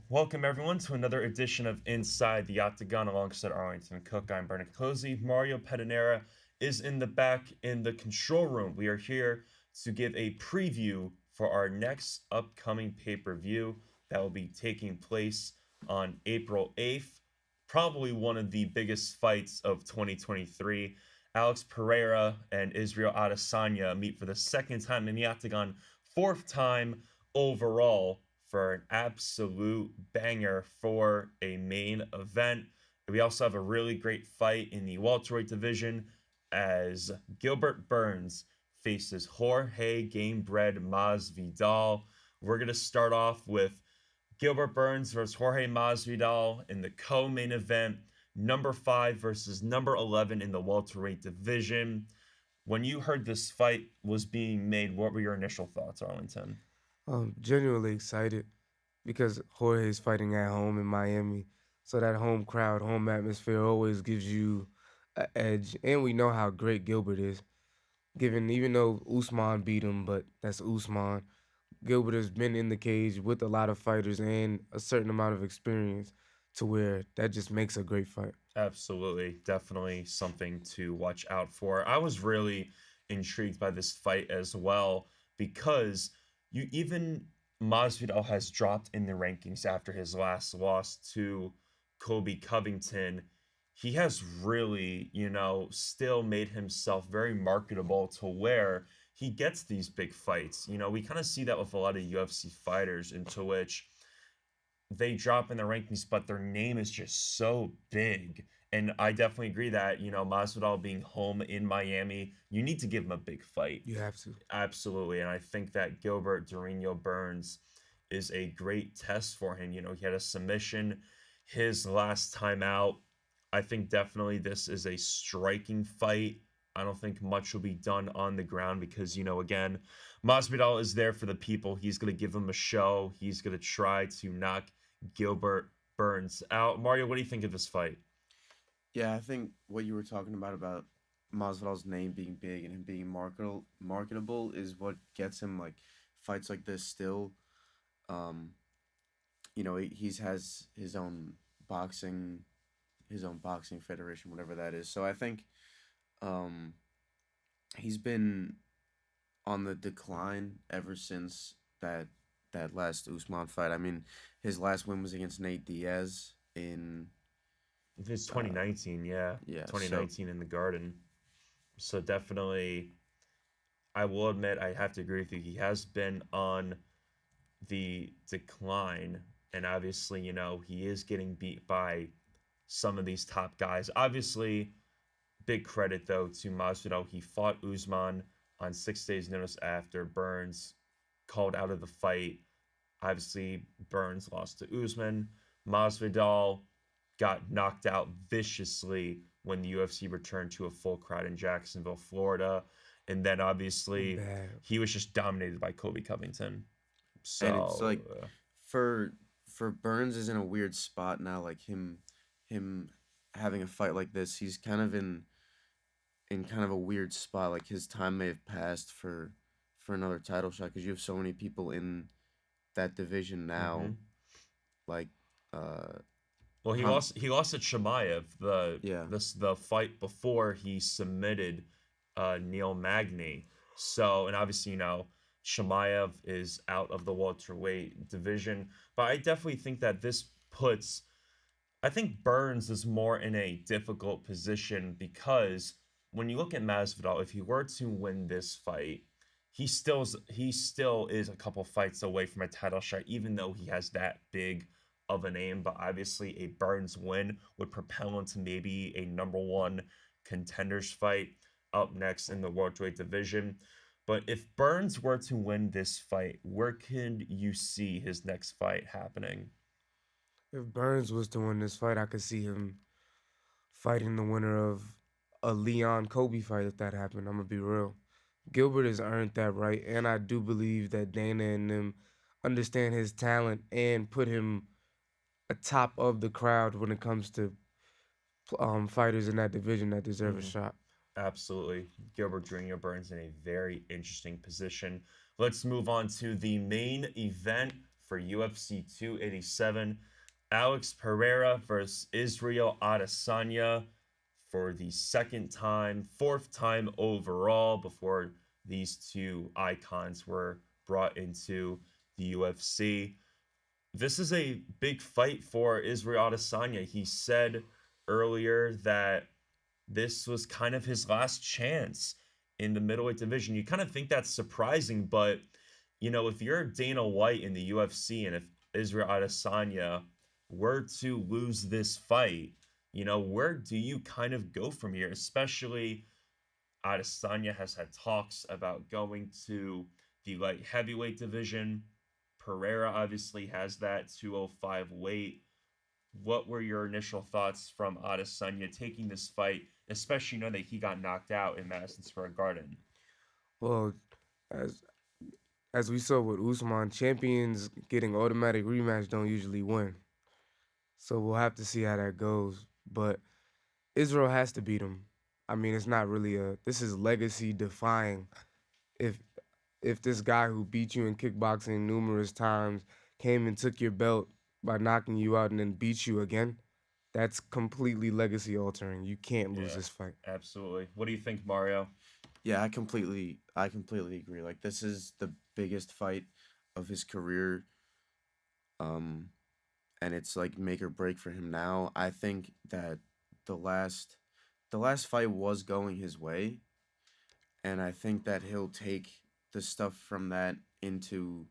Welcome everyone to another edition of Inside the Octagon alongside Arlington Cook. I'm Bernard Cozy. Mario Pedinera is in the back in the control room. We are here to give a preview for our next upcoming pay-per-view that will be taking place on April 8th. Probably one of the biggest fights of 2023. Alex Pereira and Israel Adesanya meet for the second time in the Octagon, fourth time overall for an absolute banger for a main event. We also have a really great fight in the welterweight division as Gilbert Burns faces Jorge Gamebred Masvidal. We're going to start off with Gilbert Burns versus Jorge Masvidal in the co-main event, number 5 versus number 11 in the welterweight division. When you heard this fight was being made, what were your initial thoughts, Arlington? Genuinely excited because Jorge's fighting at home in Miami. So that home crowd, home atmosphere always gives you an edge. And we know how great Gilbert is. Given even though Usman beat him, but that's Usman. Gilbert has been in the cage with a lot of fighters and a certain amount of experience to where that just makes a great fight. Absolutely, definitely something to watch out for. I was really intrigued by this fight as well because you even Masvidal has dropped in the rankings after his last loss to Kobe Covington. He has really, still made himself very marketable to where he gets these big fights. We kind of see that with a lot of UFC fighters into which they drop in the rankings, but their name is just so big. And I definitely agree that, Masvidal being home in Miami, you need to give him a big fight. You have to. Absolutely. And I think that Gilbert Durinho Burns is a great test for him. He had a submission his last time out. I think definitely this is a striking fight. I don't think much will be done on the ground because, again, Masvidal is there for the people. He's going to give them a show. He's going to try to knock Gilbert Burns out. Mario, what do you think of this fight? Yeah, I think what you were talking about Masvidal's name being big and him being marketable is what gets him like fights like this still. Um, he's has boxing his own boxing federation, whatever that is. So I think um he's been on the decline ever since that last Usman fight. I mean, his last win was against Nate Diaz in This uh 2019, yeah. yeah, so 2019 in the Garden. So definitely, I will admit, I have to agree with you. He has been on the decline. And obviously, he is getting beat by some of these top guys. Obviously, big credit though to Masvidal. He fought Usman on 6 days' notice after Burns called out of the fight. Obviously, Burns lost to Usman. Masvidal got knocked out viciously when the UFC returned to a full crowd in Jacksonville, Florida. And then obviously Bad. he was just dominated by Kobe Covington. and it's So like for Burns is in a weird spot now, like him having a fight like this, he's kind of in kind of a weird spot. Like his time may have passed for another title shot because you have so many people in that division now. mhm. Like, uh, Well, he Ham, lost. He lost to Chimaev yeah, the fight before he submitted Neil Magny. So, and obviously, Chimaev is out of the welterweight division. But I definitely think that this puts. I think Burns is more in a difficult position because when you look at Masvidal, if he were to win this fight, he still is a couple fights away from a title shot, even though he has that big of a name. But obviously, a Burns win would propel him to maybe a number one contenders fight up next in the welterweight division. But if Burns were to win this fight, where could you see his next fight happening? If Burns was to win this fight, I could see him fighting the winner of a Leon Kobe fight if that happened. I'm gonna be real. Gilbert has earned that right, and I do believe that Dana and them understand his talent and put him atop of the crowd when it comes to fighters in that division that deserve a Mhm. shot. Absolutely. Gilbert Jr. Burns in a very interesting position. Let's move on to the main event for UFC 287. Alex Pereira versus Israel Adesanya for the second time, fourth time overall before these two icons were brought into the UFC. This is a big fight for Israel Adesanya. He said earlier that this was kind of his last chance in the middleweight division. You kind of think that's surprising, but if you're Dana White in the UFC and if Israel Adesanya were to lose this fight, where do you kind of go from here? Especially Adesanya has had talks about going to the light heavyweight division. Pereira obviously has that 205 weight. What were your initial thoughts from Adesanya taking this fight, especially knowing that he got knocked out in Madison Square Garden? Well, as as we saw with Usman, champions getting automatic rematch don't usually win. So we'll have to see how that goes. But Israel has to beat him. I mean, it's not really this is legacy defying. If if this guy who beat you in kickboxing numerous times came and took your belt by knocking you out and then beat you again, that's completely legacy altering. You can't lose Yeah, this fight. absolutely. What do you think, Mario? Yeah, I completely agree. Like this is the biggest fight of his career. Um, and it's like make or break for him now. I think that the last the last fight was going his way, and I think that he'll take the stuff from that into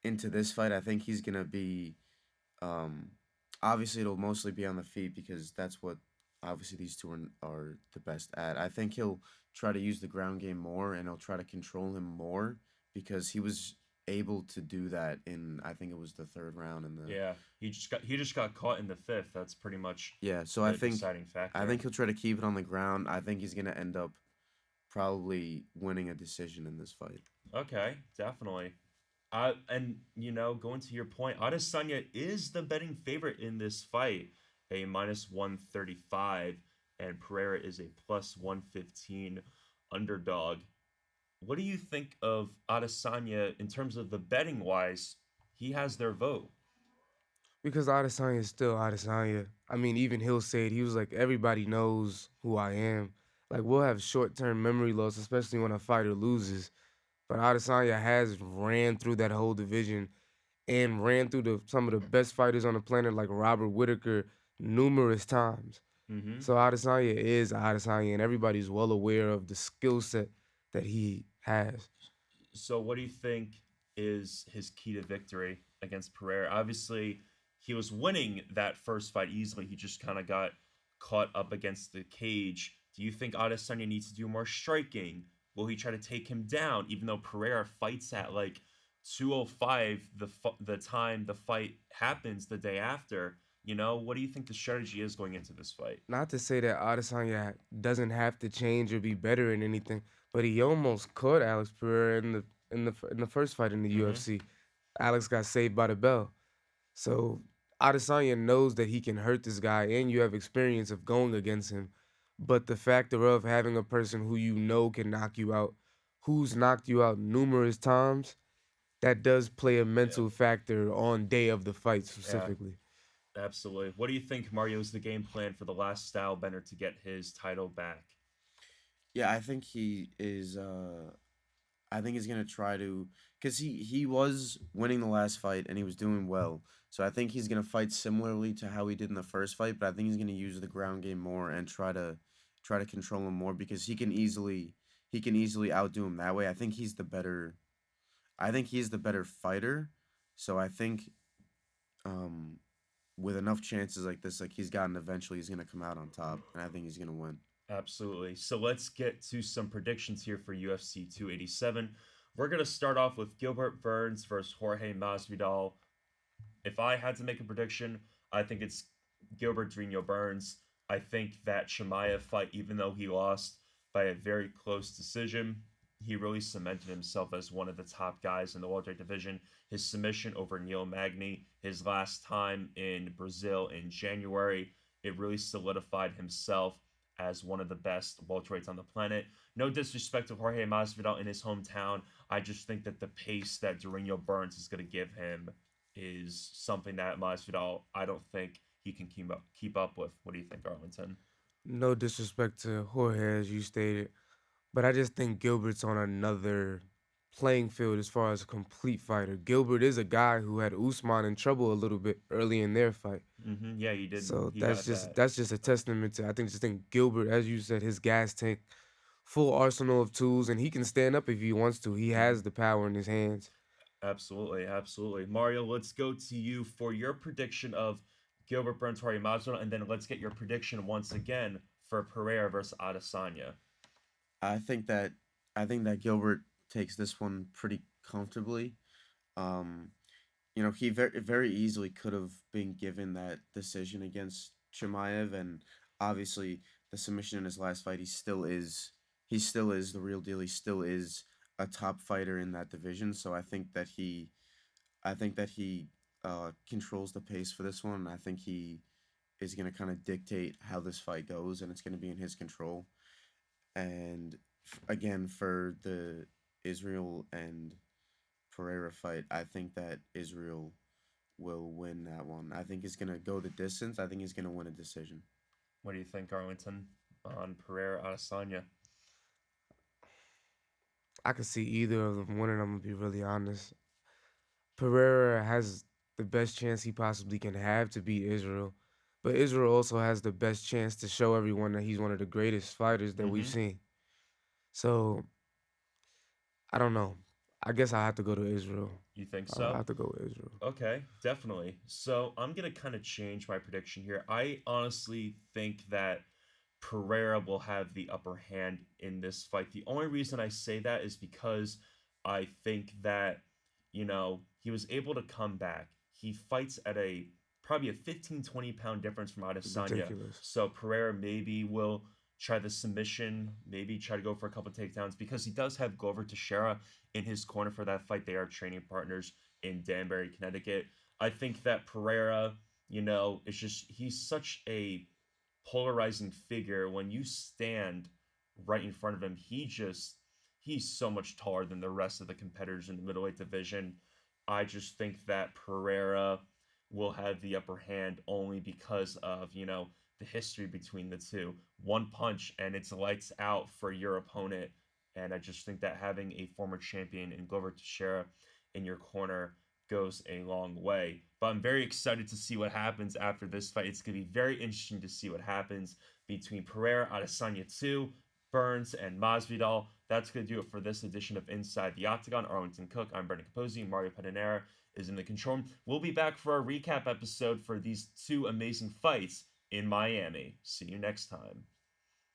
this fight. I think he's gonna be um obviously it'll mostly be on the feet because that's what obviously these two are the best at. I think he'll try to use the ground game more and he'll try to control him more because he was able to do that in I think it was the third round in the Yeah, he just got caught in the fifth. That's pretty much yeah, so the deciding I factor. think he'll try to keep it on the ground. I think he's gonna end up probably winning a decision in this fight. Okay, definitely. And going to your point, Adesanya is the betting favorite in this fight, a minus 135, and Pereira is a plus 115 underdog. What do you think of Adesanya in terms of the betting wise? He has their vote. Because Adesanya is still Adesanya. I mean, even he'll say it. He was like, everybody knows who I am. Like, we'll have short term memory loss, especially when a fighter loses. But Adesanya has ran through that whole division and ran through some of the best fighters on the planet, like Robert Whitaker, numerous times. Hmm. So Adesanya is Adesanya, and everybody's well aware of the skill set that he has. So, what do you think is his key to victory against Pereira? Obviously, he was winning that first fight easily. He just kind of got caught up against the cage. Do you think Adesanya needs to do more striking? Will he try to take him down, even though Pereira fights at like 205 the time the fight happens the day after? What do you think the strategy is going into this fight? Not to say that Adesanya doesn't have to change or be better in anything, but he almost caught Alex Pereira in the first fight in the Hmm. UFC. Alex got saved by the bell. So Adesanya knows that he can hurt this guy, and you have experience of going against him. But the factor of having a person who you know can knock you out, who's knocked you out numerous times, that does play a Yeah, mental factor on day of the fight yeah, specifically. absolutely. What do you think, Mario, is the game plan for the last style bender to get his title back? Yeah, I think he is I think he's gonna try to, cause he was winning the last fight and he was doing well. So I think he's gonna fight similarly to how he did in the first fight, but I think he's gonna use the ground game more and try to control him more because he can easily outdo him that way. I think he's the better fighter. So I think um with enough chances like this, like he's gotten eventually he's gonna come out on top and I think he's gonna win. Absolutely. So let's get to some predictions here for UFC 287. We're going to start off with Gilbert Burns versus Jorge Masvidal. If I had to make a prediction, I think it's Gilbert Drino Burns. I think that Chimaev fight, even though he lost by a very close decision, he really cemented himself as one of the top guys in the welterweight division. His submission over Neil Magny, his last time in Brazil in January, it really solidified himself as one of the best welterweights on the planet. No disrespect to Jorge Masvidal in his hometown. I just think that the pace that Durinho Burns is going to give him is something that Masvidal, I don't think he can keep up with. What do you think, Arlington? No disrespect to Jorge, as you stated, but I just think Gilbert's on another playing field as far as a complete fighter. Gilbert is a guy who had Usman in trouble a little bit early in their fight. Yeah, he did. So He that's got just that. that's just a testament to I think Gilbert, as you said, his gas tank, full arsenal of tools, and he can stand up if he wants to. He hmm has the power in his hands. Absolutely, absolutely. Mario, let's go to you for your prediction of Gilbert Burns, Jorge Masvidal, and then let's get your prediction once again for Pereira versus Adesanya. I think that I think that Gilbert takes this one pretty comfortably. Um, he very easily could have been given that decision against Chimaev, and obviously the submission in his last fight, he still is the real deal. He still is a top fighter in that division. So I think that he controls the pace for this one. And I think he is going to kind of dictate how this fight goes, and it's going to be in his control. And again, for the Israel and Pereira fight, I think that Israel will win that one. I think he's gonna go the distance. I think he's gonna win a decision. What do you think, Arlington, on Pereira Adesanya? I could see either of them winning. I'm gonna be really honest. Pereira has the best chance he possibly can have to beat Israel, but Israel also has the best chance to show everyone that he's one of the greatest fighters that we've Mm-hmm. seen. So I don't know. I guess I have to go to Israel. You think I'll so? have to go with Israel. Okay, definitely. So I'm gonna kind of change my prediction here. I honestly think that Pereira will have the upper hand in this fight. The only reason I say that is because I think that, he was able to come back. He fights at a probably a 15-20 pound difference from Adesanya. Ridiculous. So Pereira maybe will try the submission, maybe try to go for a couple takedowns because he does have Glover Teixeira in his corner for that fight. They are training partners in Danbury, Connecticut. I think that Pereira, it's just he's such a polarizing figure. When you stand right in front of him, he's so much taller than the rest of the competitors in the middleweight division. I just think that Pereira will have the upper hand only because of, the history between the two. One punch and it's lights out for your opponent. And I just think that having a former champion in Glover Teixeira in your corner goes a long way. But I'm very excited to see what happens after this fight. It's going to be very interesting to see what happens between Pereira, Adesanya 2, Burns, and Masvidal. That's going to do it for this edition of Inside the Octagon. Arlington Cook, I'm Brendan Capozzi. Mario Pedinera is in the control room. We'll be back for our recap episode for these two amazing fights in Miami. See you next time.